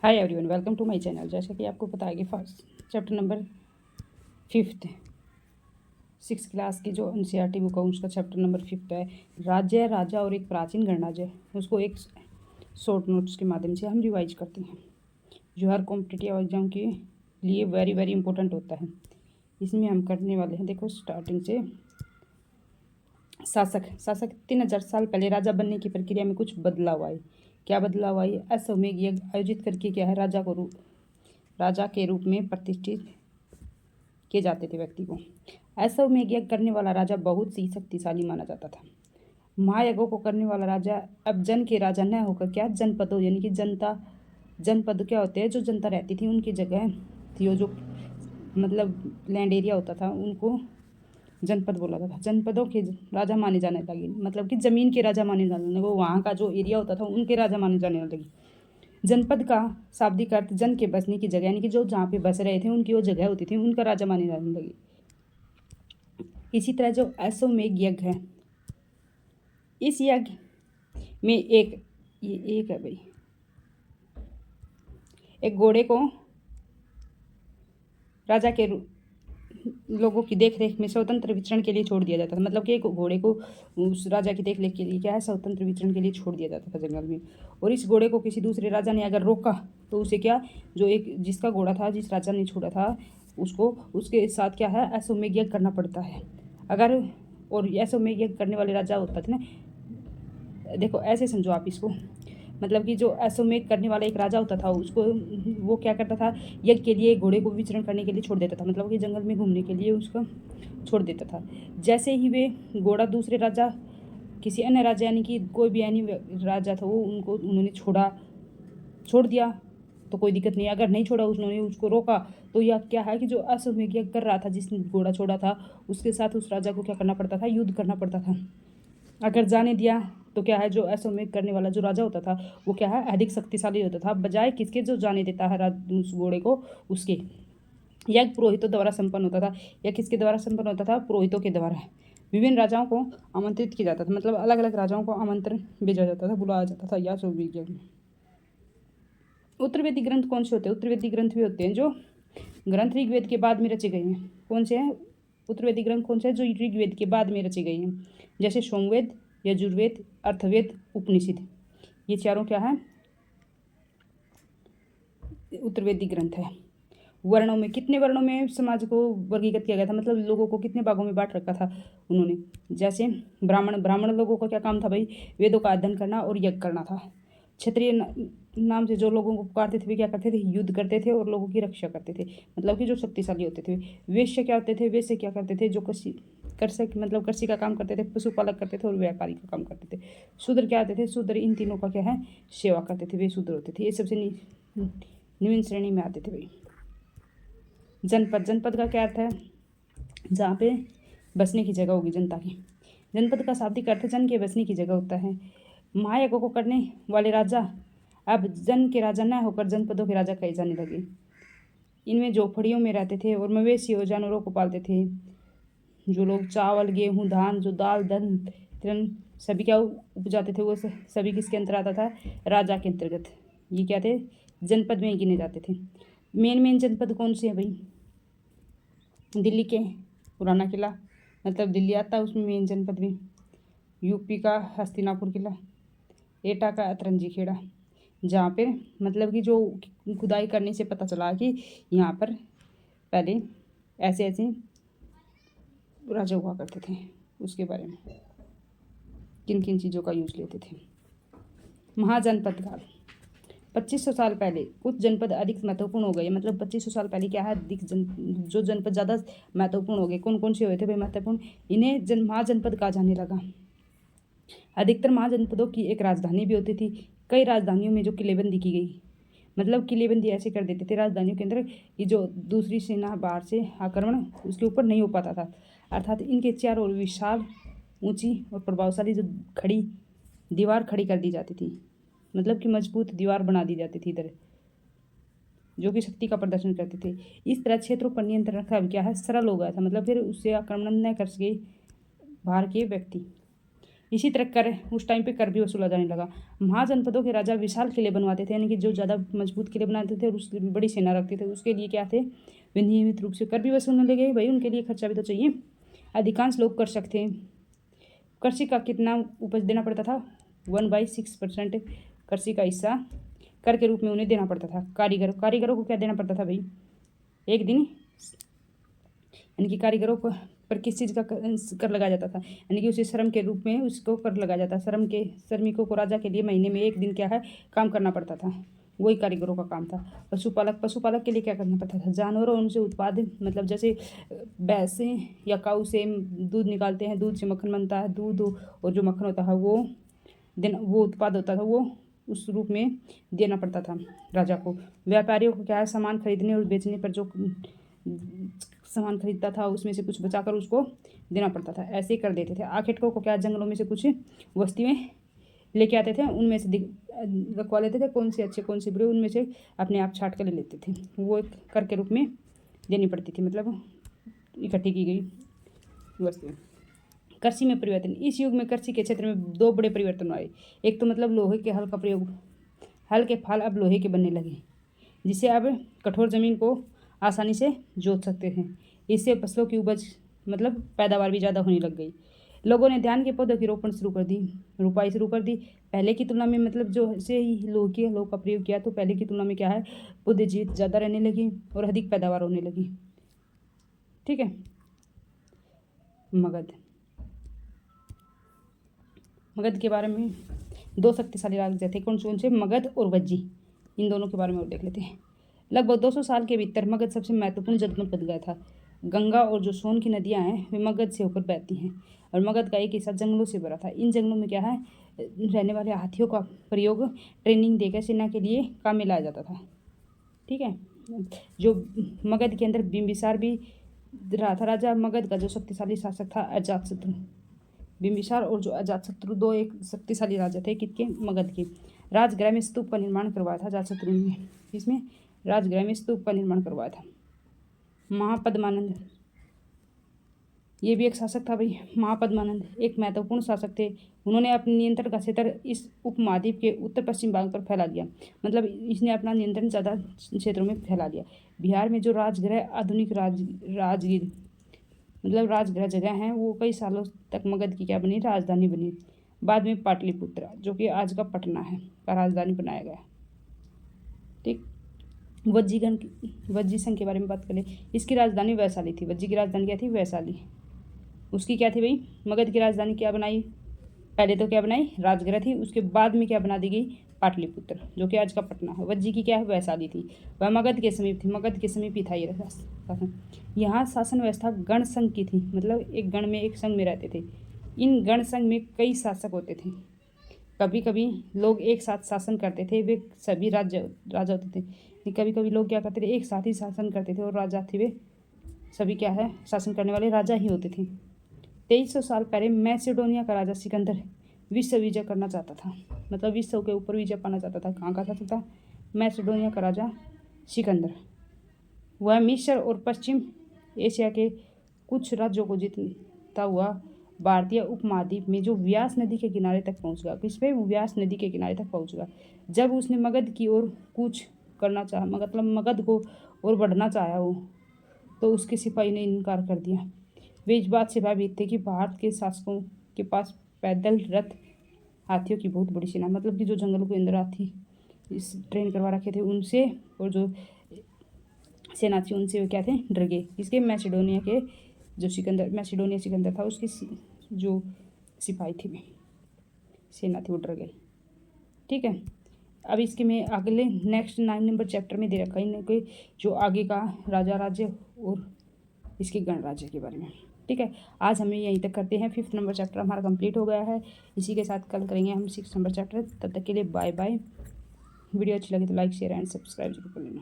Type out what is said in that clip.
Hi everyone, welcome to my channel. जैसा कि आपको पता है कि फर्स्ट चैप्टर नंबर 5 6 क्लास की जो एनसीईआरटी बुक है उसका चैप्टर नंबर 5 है। राज्य, राजा और एक प्राचीन गणराज्य, उसको एक शॉर्ट नोट्स के माध्यम से हम रिवाइज करते हैं, जो हर कॉम्पिटिटिव एग्जाम के लिए वेरी वेरी इंपॉर्टेंट होता है। इसमें हम करने वाले हैं, देखो स्टार्टिंग से। शासक 3000 साल पहले राजा बनने की प्रक्रिया में कुछ बदलाव आए। क्या बदलाव आए? अश्वमेध यज्ञ आयोजित करके क्या है, राजा के रूप में प्रतिष्ठित किए जाते थे व्यक्ति को। अश्वमेध यज्ञ करने वाला राजा बहुत ही शक्तिशाली माना जाता था। महायज्ञों को करने वाला राजा अब जन के राजा न होकर क्या, जनपदों यानी कि जनपद क्या होते हैं, जो जनता रहती थी उनकी जगह थी, वो जो मतलब लैंड एरिया होता था उनको जनपद बोला जाता था। जनपदों के राजा माने जाने लगे, मतलब कि जमीन के राजा माने जाने लगे, वो वहाँ का जो एरिया होता था उनके राजा माने जाने लगे। जनपद का शाब्दिक अर्थ जन के बसने की जगह, यानी कि जो जहाँ पे बस रहे थे उनकी वो जगह होती थी, उनका राजा माने जाने लगे। इसी तरह जो अश्वमेध यज्ञ है, इस यज्ञ में एक है भाई, एक घोड़े को राजा के लोगों की देखरेख में स्वतंत्र विचरण के लिए छोड़ दिया जाता था। मतलब कि एक घोड़े को उस राजा की देखरेख के लिए क्या है, स्वतंत्र विचरण के लिए छोड़ दिया जाता था जंगल में। और इस घोड़े को किसी दूसरे राजा ने अगर रोका तो उसे क्या, जो एक जिसका घोड़ा था, जिस राजा ने छोड़ा था, उसको उसके साथ क्या है, अश्वमेध यज्ञ करना पड़ता है। अगर और अश्वमेध यज्ञ करने वाले राजा होता था ना, देखो ऐसे समझो आप इसको, मतलब कि जो अश्वमेध करने वाला एक राजा होता था, उसको वो क्या करता था, यज्ञ के लिए घोड़े को विचरण करने के लिए छोड़ देता था, मतलब कि जंगल में घूमने के लिए उसको छोड़ देता था। जैसे ही वे घोड़ा दूसरे राजा, किसी अन्य राजा यानी कि कोई भी अन्य राजा था, वो उन्होंने छोड़ दिया तो कोई दिक्कत नहीं। अगर नहीं छोड़ा, उन्होंने उसको रोका, तो यह क्या है कि जो अश्वमेध यज्ञ कर रहा था, जिसने घोड़ा छोड़ा था, उसके साथ उस राजा को क्या करना पड़ता था, युद्ध करना पड़ता था। अगर जाने दिया तो क्या है, जो अश्वमेध करने वाला जो राजा होता था वो क्या है, अधिक शक्तिशाली होता था, बजाय किसके, जो जाने देता है उस घोड़े को, उसके। यज्ञ पुरोहितों द्वारा संपन्न होता था। यह किसके द्वारा संपन्न होता था? पुरोहितों के द्वारा। विभिन्न राजाओं को आमंत्रित किया जाता था, मतलब अलग अलग राजाओं को आमंत्रण भेजा जाता था, बुलाया जाता था या जो भी यज्ञ। उत्तरवेदी ग्रंथ कौन से होते हैं? उत्तरवेदी ग्रंथ भी होते हैं जो ग्रंथ ऋग्वेद के बाद में रचे गए हैं। कौन से हैं उत्तरवेदी ग्रंथ? कौन से हैं जो ऋग्वेद के बाद में रचे गए हैं? जैसे सोमवेद, यजुर्वेद, अर्थवेद, उपनिषद, ये चारों क्या है, उत्तरवेदी ग्रंथ है। वर्णों में, कितने वर्णों में समाज को वर्गीकृत किया गया था, मतलब लोगों को कितने भागों में बांट रखा था उन्होंने? जैसे ब्राह्मण लोगों का क्या काम था भाई, वेदों का अध्ययन करना और यज्ञ करना था। क्षत्रिय नाम से जो लोगों को पुकारते थे, वे क्या करते थे, युद्ध करते थे और लोगों की रक्षा करते थे, मतलब कि जो शक्तिशाली होते थे। वैश्य क्या होते थे? वैश्य क्या करते थे, जो कृषि का काम करते थे, पशुपालक करते थे और व्यापारी का काम करते थे। शूद्र क्या होते थे? शूद्र इन तीनों का क्या है, सेवा करते थे, वे शूद्र होते थे। ये सबसे निम्न श्रेणी में आते थे भाई। जनपद का क्या अर्थ है? जहाँ पे बसने की जगह होगी जनता की। जनपद का शाब्दिक अर्थ जन के बसने की जगह होता है। महायज्ञों को करने वाले राजा अब जन के राजा न होकर जनपदों के राजा कहे जाने लगे। इनमें झोपड़ियों में रहते थे और मवेशी और जानवरों को पालते थे। जो लोग चावल, गेहूँ, धान, जो दाल, दन तिरन सभी क्या उपजाते थे, वो सभी किसके अंतर आता था? राजा के अंतर्गत। ये क्या थे? जनपद में गिने जाते थे। मेन जनपद कौन से हैं भाई? दिल्ली के पुराना किला, मतलब दिल्ली आता है उसमें मेन जनपद में। यूपी का हस्तिनापुर किला, एटा का अतरंजी खेड़ा, जहाँ पे मतलब कि जो खुदाई करने से पता चला कि यहाँ पर पहले ऐसे ऐसे राजा हुआ करते थे, उसके बारे में किन किन चीज़ों का यूज लेते थे। महाजनपद काल, 2500 साल पहले कुछ जनपद अधिक महत्वपूर्ण हो गए, मतलब 2500 साल पहले क्या है, जो जनपद ज़्यादा महत्वपूर्ण हो गए। कौन कौन से हुए थे भाई महत्वपूर्ण? इन्हें महाजनपद कहा जाने लगा। अधिकतर महाजनपदों की एक राजधानी भी होती थी। कई राजधानियों में जो किलेबंदी की गई, मतलब किलेबंदी ऐसे कर देते थे राजधानियों के अंदर कि जो दूसरी सेना बाहर से आक्रमण उसके ऊपर नहीं हो पाता था, अर्थात इनके चारों ओर विशाल, ऊंची और प्रभावशाली जो दीवार खड़ी कर दी जाती थी, मतलब कि मजबूत दीवार बना दी जाती थी इधर, जो कि शक्ति का प्रदर्शन करते थे। इस तरह क्षेत्रों पर नियंत्रण रखना क्या है, सरल हो गया था, मतलब फिर उससे आक्रमण न कर सके बाहर के व्यक्ति। इसी तरह कर उस टाइम पे कर भी वसूला जाने लगा। महाजनपदों के राजा विशाल किले बनवाते थे, यानी कि जो ज़्यादा मजबूत किले बनाते थे और उसकी बड़ी सेना रखते थे, उसके लिए क्या थे, वे नियमित रूप से कर भी वसूलने लगे। भाई उनके लिए खर्चा भी तो चाहिए। अधिकांश लोग कर सकते हैं। कृषि का कितना उपज देना पड़ता था? 1/6% कृषि का हिस्सा कर के रूप में उन्हें देना पड़ता था। कारीगरों को क्या देना पड़ता था भाई? एक दिन, यानी कि कारीगरों पर किस चीज़ का कर लगाया जाता था, यानी कि उसे श्रम के रूप में उसको कर लगाया जाता। श्रमिकों को राजा के लिए महीने में एक दिन क्या है, काम करना पड़ता था। वही कारीगरों का काम था। पशुपालक के लिए क्या करना पड़ता था? जानवरों उनसे उत्पाद, मतलब जैसे भैंसे या काऊ से दूध निकालते हैं, दूध से मक्खन बनता है, दूध और जो मक्खन होता है वो उत्पाद होता था, वो उस रूप में देना पड़ता था राजा को। व्यापारियों को क्या है, सामान खरीदने और बेचने पर जो सामान खरीदता था उसमें से कुछ बचाकर उसको देना पड़ता था, ऐसे ही कर देते थे। आखेटकों को क्या, जंगलों में से कुछ वस्तुएं लेके आते थे, उनमें से रखवा लेते थे, कौन से अच्छे कौन से बुरे, उनमें से अपने आप छाट कर ले लेते थे। वो एक कर के रूप में देनी पड़ती थी, मतलब इकट्ठी की गई वस्तुएं। कृषि में परिवर्तन। इस युग में कृषि के क्षेत्र में 2 बड़े परिवर्तन आए। एक तो मतलब लोहे के हल का प्रयोग, हल के फाल अब लोहे के बनने लगे, जिससे अब कठोर जमीन को आसानी से जोत सकते हैं। इससे फसलों की उपज, मतलब पैदावार भी ज़्यादा होने लग गई। लोगों ने धान के पौधों की रोपाई शुरू कर दी। पहले की तुलना में, मतलब जो से ही लोह का प्रयोग किया, तो पहले की तुलना में क्या है, पौधे जीवित ज़्यादा रहने लगी और अधिक पैदावार होने लगी। ठीक है। मगध के बारे में 2 शक्तिशाली राज्य थे। कौन से? मगध और वज्जी। इन दोनों के बारे में और देख लेते हैं। लगभग 200 साल के भीतर मगध सबसे महत्वपूर्ण जनपद बन गया था। गंगा और जो सोन की नदियां हैं वे मगध से होकर बहती हैं, और मगध का एक हिस्सा जंगलों से भरा था। इन जंगलों में क्या है, रहने वाले हाथियों का प्रयोग ट्रेनिंग देकर सेना के लिए काम में लाया जाता था। ठीक है। जो मगध के अंदर बिंबिसार भी रहा था राजा। मगध का जो शक्तिशाली शासक था अजातशत्रु। बिंबिसार और जो अजातशत्रु 2 एक शक्तिशाली राजा थे, किसके? मगध के। राजगृह में स्तूप का निर्माण करवाया था अजातशत्रु ने। इसमें राजगृह में स्तूप का निर्माण करवाया था। महापद्मानंद, ये भी एक शासक था भाई। महापद्मानंद एक महत्वपूर्ण शासक थे। उन्होंने अपने नियंत्रण का क्षेत्र इस उपमहाद्वीप के उत्तर पश्चिम भाग पर फैला दिया, मतलब इसने अपना नियंत्रण ज़्यादा क्षेत्रों में फैला दिया। बिहार में जो राजगृह, आधुनिक राजगीर, मतलब राजगृह जगह हैं, वो कई सालों तक मगध की क्या बनी, राजधानी बनी। बाद में पाटलिपुत्र, जो कि आज का पटना है, का राजधानी बनाया गया। ठीक। वज्जी संघ के बारे में बात करें। इसकी राजधानी वैशाली थी। वज्जी की राजधानी क्या थी? वैशाली। उसकी क्या थी भाई? मगध की राजधानी क्या बनाई? पहले तो क्या बनाई? राजगृह थी। उसके बाद में क्या बना दी गई? पाटलिपुत्र, जो कि आज का पटना है। वज्जी की क्या है? वैशाली थी। वह मगध के समीप थी। मगध के समीप ही था ये शासन। यहाँ शासन व्यवस्था गण संघ की थी, मतलब एक गण में, एक संघ में रहते थे। इन गण संघ में कई शासक होते थे। कभी कभी लोग एक साथ शासन करते थे, वे सभी राजा होते थे। कभी कभी लोग क्या करते थे, एक साथ ही शासन करते थे, और राजा थे वे सभी क्या है, शासन करने वाले राजा ही होते थे। 2300 साल पहले मैसेडोनिया का राजा सिकंदर विश्व विजय करना चाहता था, मतलब विश्व के ऊपर विजय पाना चाहता था। कहाँ का शासक था? मैसेडोनिया का राजा सिकंदर। वह मिस्र और पश्चिम एशिया के कुछ राज्यों को जीतता हुआ भारतीय उपमहाद्वीप में जो व्यास नदी के किनारे तक पहुंच गया। किस पे? व्यास नदी के किनारे तक पहुंच गया। जब उसने मगध की ओर कूच करना चाहा, मतलब मगध को और बढ़ना चाहा वो, तो उसके सिपाही ने इनकार कर दिया। वे इस बात से भयभीत थे कि भारत के शासकों के पास पैदल, रथ, हाथियों की बहुत बड़ी सेना, मतलब कि जो जंगलों के अंदर हाथी इस ट्रेन करवा रखे थे उनसे, और जो सेना थी उनसे वे क्या थे? डर गए। इसके मैसेडोनिया के जो सिकंदर था, उसकी जो सिपाही थी, सेना थी, वो डर गई। ठीक है। अब इसके में अगले नेक्स्ट 9 नंबर चैप्टर में दे रखा है इनके जो आगे का राजा राज्य और इसके गणराज्य के बारे में। ठीक है। आज हमें यहीं तक करते हैं। 5th नंबर चैप्टर हमारा कंप्लीट हो गया है। इसी के साथ कल करेंगे हम 6th नंबर चैप्टर। तब तक के लिए बाय बाय। वीडियो अच्छी लगी तो लाइक, शेयर एंड सब्सक्राइब जरूर कर लेना।